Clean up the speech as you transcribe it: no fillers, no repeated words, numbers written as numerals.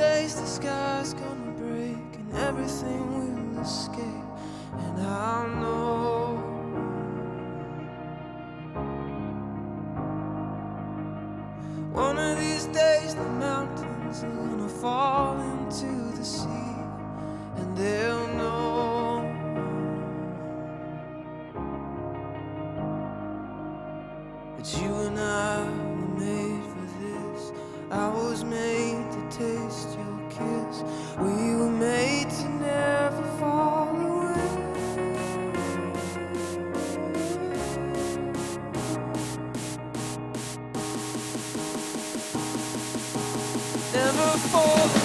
days the sky's gonna break and everything will escape, and I'll know one of these days the mountains are gonna fall into the sea, and they'll know that you and I were made for this. I was made to taste your kiss. We were made to never fall away. Never fall away.